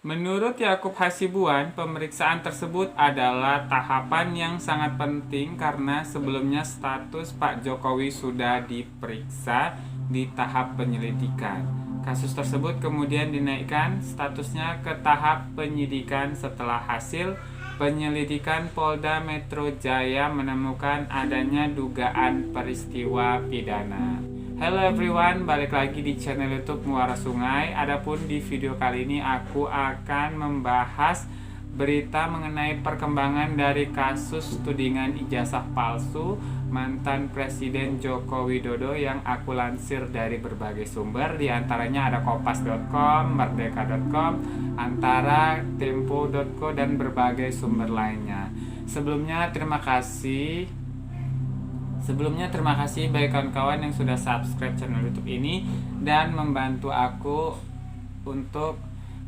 Menurut Yakub Hasibuan, pemeriksaan tersebut adalah tahapan yang sangat penting karena sebelumnya status Pak Jokowi sudah diperiksa di tahap penyelidikan. Kasus tersebut kemudian dinaikkan statusnya ke tahap penyidikan setelah hasil penyelidikan Polda Metro Jaya menemukan adanya dugaan peristiwa pidana. Hello everyone, balik lagi di channel YouTube Muara Sungai. Adapun di video kali ini aku akan membahas berita mengenai perkembangan dari kasus tudingan ijazah palsu mantan Presiden Joko Widodo yang aku lansir dari berbagai sumber, diantaranya ada kompas.com, merdeka.com, antara tempo.co dan berbagai sumber lainnya. Sebelumnya terima kasih bagi kawan-kawan yang sudah subscribe channel YouTube ini dan membantu aku untuk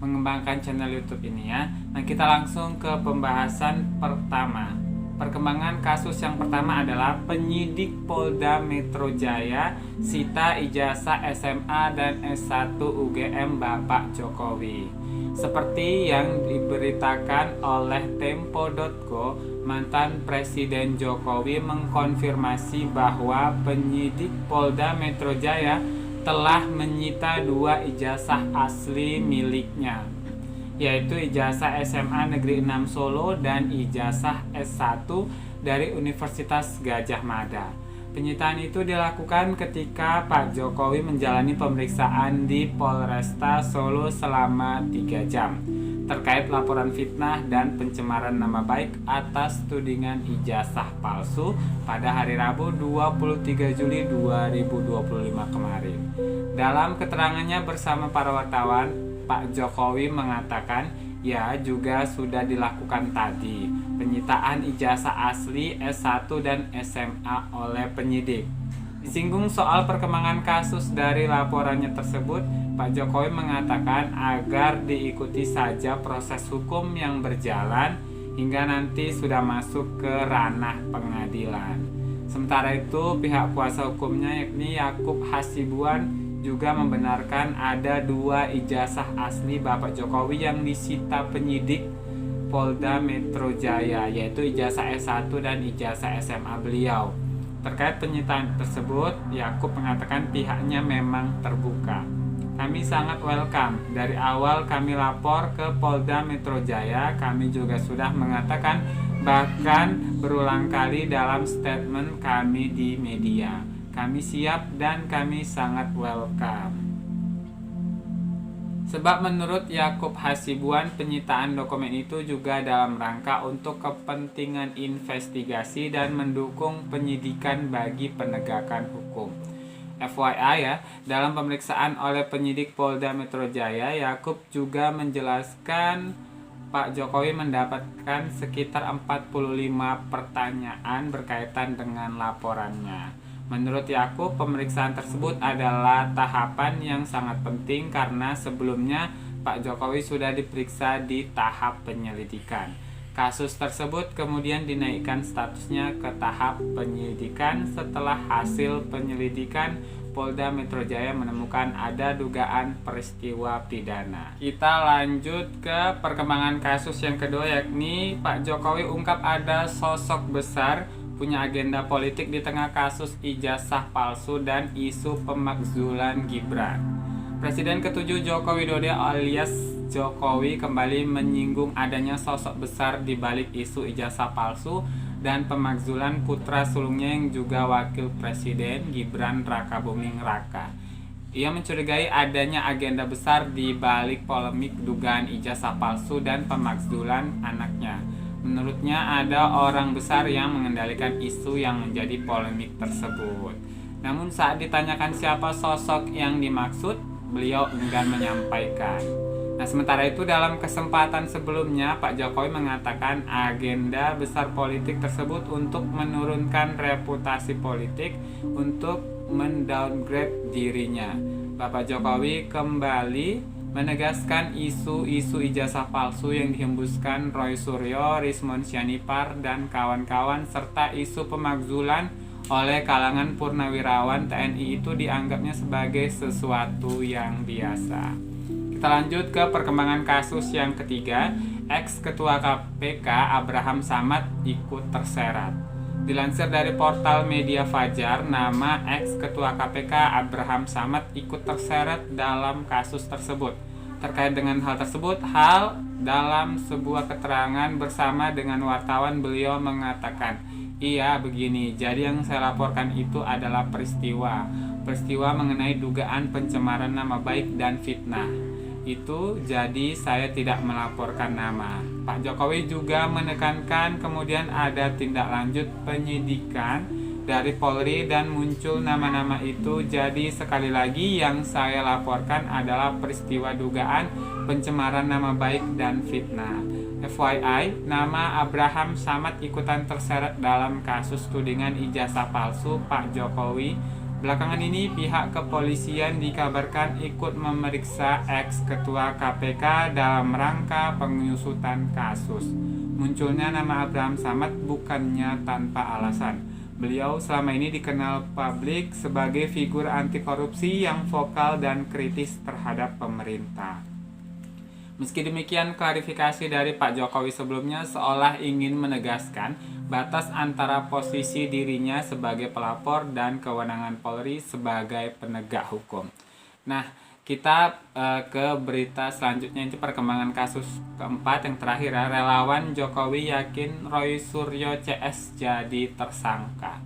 mengembangkan channel YouTube ini ya. Nah, kita langsung ke pembahasan pertama. Perkembangan kasus yang pertama adalah penyidik Polda Metro Jaya sita ijazah SMA dan S1 UGM Bapak Jokowi. Seperti yang diberitakan oleh tempo.co, mantan Presiden Jokowi mengkonfirmasi bahwa penyidik Polda Metro Jaya telah menyita 2 ijazah asli miliknya, yaitu ijazah SMA Negeri 6 Solo dan ijazah S1 dari Universitas Gadjah Mada. Penyitaan itu dilakukan ketika Pak Jokowi menjalani pemeriksaan di Polresta Solo selama 3 jam terkait laporan fitnah dan pencemaran nama baik atas tudingan ijazah palsu pada hari Rabu 23 Juli 2025 kemarin. Dalam keterangannya bersama para wartawan, Pak Jokowi mengatakan, ya juga sudah dilakukan tadi penyitaan ijazah asli S1 dan SMA oleh penyidik. Disinggung soal perkembangan kasus dari laporannya tersebut, Pak Jokowi mengatakan agar diikuti saja proses hukum yang berjalan hingga nanti sudah masuk ke ranah pengadilan. Sementara itu, pihak kuasa hukumnya yakni Yakub Hasibuan juga membenarkan ada 2 ijazah asli Bapak Jokowi yang disita penyidik Polda Metro Jaya, yaitu ijazah S1 dan ijazah SMA beliau. Terkait penyitaan tersebut, Yakub mengatakan pihaknya memang terbuka. Kami sangat welcome. Dari awal kami lapor ke Polda Metro Jaya, kami juga sudah mengatakan bahkan berulang kali dalam statement kami di media. Kami siap dan kami sangat welcome. Sebab menurut Yakub Hasibuan, penyitaan dokumen itu juga dalam rangka untuk kepentingan investigasi dan mendukung penyidikan bagi penegakan hukum. FYI ya, dalam pemeriksaan oleh penyidik Polda Metro Jaya, Yakub juga menjelaskan Pak Jokowi mendapatkan sekitar 45 pertanyaan berkaitan dengan laporannya. Menurut Yakub, pemeriksaan tersebut adalah tahapan yang sangat penting karena sebelumnya Pak Jokowi sudah diperiksa di tahap penyelidikan. Kasus tersebut kemudian dinaikkan statusnya ke tahap penyelidikan setelah hasil penyelidikan Polda Metro Jaya menemukan ada dugaan peristiwa pidana. Kita lanjut ke perkembangan kasus yang kedua, yakni Pak Jokowi ungkap ada sosok besar punya agenda politik di tengah kasus ijazah palsu dan isu pemakzulan Gibran. Presiden ke-7 Joko Widodo alias Jokowi kembali menyinggung adanya sosok besar di balik isu ijazah palsu dan pemakzulan putra sulungnya yang juga wakil presiden Gibran Rakabuming Raka. Ia mencurigai adanya agenda besar di balik polemik dugaan ijazah palsu dan pemakzulan anaknya. Menurutnya ada orang besar yang mengendalikan isu yang menjadi polemik tersebut. Namun saat ditanyakan siapa sosok yang dimaksud, beliau enggan menyampaikan. Nah, sementara itu dalam kesempatan sebelumnya Pak Jokowi mengatakan agenda besar politik tersebut untuk menurunkan reputasi politik untuk mendowngrade dirinya. Bapak Jokowi kembali menegaskan isu-isu ijazah palsu yang dihembuskan Roy Suryo, Rismon Sianipar, dan kawan-kawan serta isu pemakzulan oleh kalangan purnawirawan TNI itu dianggapnya sebagai sesuatu yang biasa. Kita Kita lanjut ke perkembangan kasus yang ketiga. Ex-Ketua KPK Abraham Samad ikut terseret. Dilansir dari portal Media Fajar, nama ex-Ketua KPK Abraham Samad ikut terseret dalam kasus tersebut. Terkait dengan hal tersebut, dalam sebuah keterangan bersama dengan wartawan, beliau mengatakan, "Iya, begini, jadi yang saya laporkan itu adalah peristiwa mengenai dugaan pencemaran nama baik dan fitnah. Itu jadi saya tidak melaporkan nama." Pak Jokowi juga menekankan kemudian ada tindak lanjut penyidikan dari Polri dan muncul nama-nama itu. Jadi sekali lagi yang saya laporkan adalah peristiwa dugaan pencemaran nama baik dan fitnah. FYI, nama Abraham Samad ikutan terseret dalam kasus tudingan ijazah palsu Pak Jokowi. Belakangan ini pihak kepolisian dikabarkan ikut memeriksa ex-Ketua KPK dalam rangka pengusutan kasus. Munculnya nama Abraham Samad bukannya tanpa alasan. Beliau selama ini dikenal publik sebagai figur anti korupsi yang vokal dan kritis terhadap pemerintah. Meski demikian, klarifikasi dari Pak Jokowi sebelumnya seolah ingin menegaskan batas antara posisi dirinya sebagai pelapor dan kewenangan Polri sebagai penegak hukum. Nah, kita ke berita selanjutnya, itu perkembangan kasus keempat yang terakhir ya. Relawan Jokowi yakin Roy Suryo CS jadi tersangka.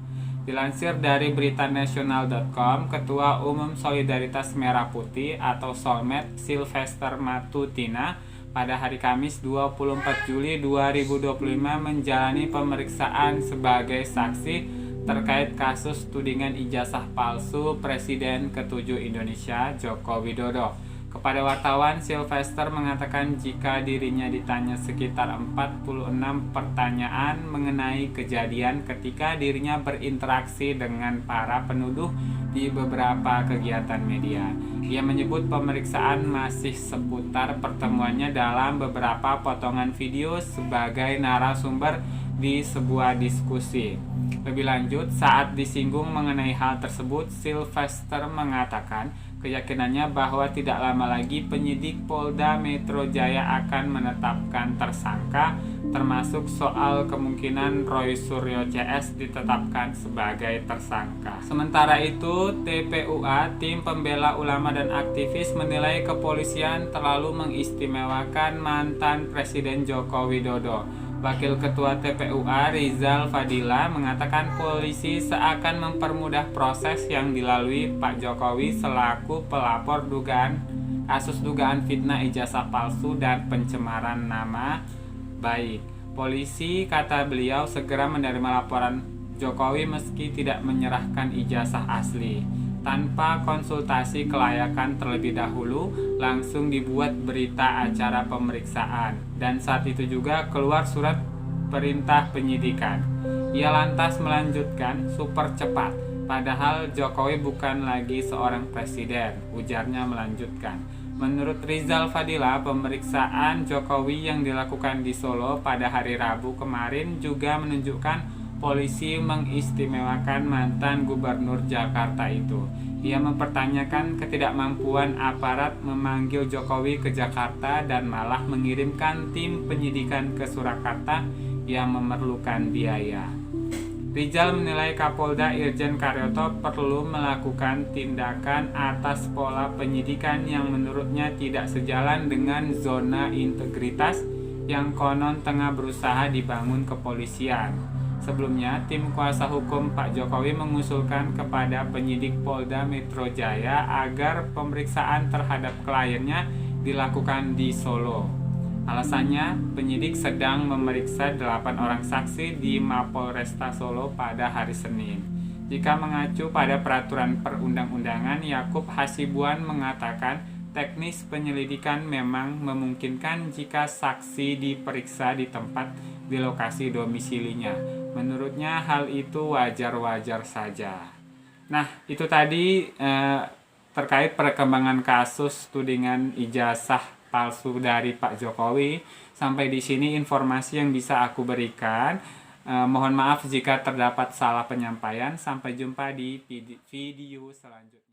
Dilansir dari beritaNasional.com, Ketua Umum Solidaritas Merah Putih atau Solmed Sylvester Matutina pada hari Kamis 24 Juli 2025 menjalani pemeriksaan sebagai saksi terkait kasus tudingan ijazah palsu Presiden ke-7 Indonesia Joko Widodo. Kepada wartawan, Sylvester mengatakan jika dirinya ditanya sekitar 46 pertanyaan mengenai kejadian ketika dirinya berinteraksi dengan para penuduh di beberapa kegiatan media. Ia menyebut pemeriksaan masih seputar pertemuannya dalam beberapa potongan video sebagai narasumber di sebuah diskusi. Lebih lanjut, saat disinggung mengenai hal tersebut, Sylvester mengatakan keyakinannya bahwa tidak lama lagi penyidik Polda Metro Jaya akan menetapkan tersangka, termasuk soal kemungkinan Roy Suryo CS ditetapkan sebagai tersangka. Sementara itu, TPUA, Tim Pembela Ulama dan Aktivis, menilai kepolisian terlalu mengistimewakan mantan Presiden Joko Widodo. Wakil Ketua TPUA Rizal Fadila mengatakan polisi seakan mempermudah proses yang dilalui Pak Jokowi selaku pelapor kasus dugaan fitnah ijazah palsu dan pencemaran nama baik. Polisi, kata beliau, segera menerima laporan Jokowi meski tidak menyerahkan ijazah asli. Tanpa konsultasi kelayakan terlebih dahulu, langsung dibuat berita acara pemeriksaan. Dan saat itu juga keluar surat perintah penyidikan. Ia lantas melanjutkan, super cepat. Padahal Jokowi bukan lagi seorang presiden, ujarnya melanjutkan. Menurut Rizal Fadila, pemeriksaan Jokowi yang dilakukan di Solo pada hari Rabu kemarin juga menunjukkan polisi mengistimewakan mantan gubernur Jakarta itu. Ia mempertanyakan ketidakmampuan aparat memanggil Jokowi ke Jakarta dan malah mengirimkan tim penyidikan ke Surakarta yang memerlukan biaya. Rizal menilai Kapolda Irjen Karyoto perlu melakukan tindakan atas pola penyidikan yang menurutnya tidak sejalan dengan zona integritas yang konon tengah berusaha dibangun kepolisian. Sebelumnya, tim kuasa hukum Pak Jokowi mengusulkan kepada penyidik Polda Metro Jaya agar pemeriksaan terhadap kliennya dilakukan di Solo. Alasannya, penyidik sedang memeriksa 8 orang saksi di Mapolresta Solo pada hari Senin. Jika mengacu pada peraturan perundang-undangan, Yakub Hasibuan mengatakan teknis penyelidikan memang memungkinkan jika saksi diperiksa di tempat di lokasi domisilinya. Menurutnya hal itu wajar-wajar saja. Nah, itu tadi terkait perkembangan kasus tudingan ijazah palsu dari Pak Jokowi. Sampai di sini informasi yang bisa aku berikan. Mohon maaf jika terdapat salah penyampaian. Sampai jumpa di video selanjutnya.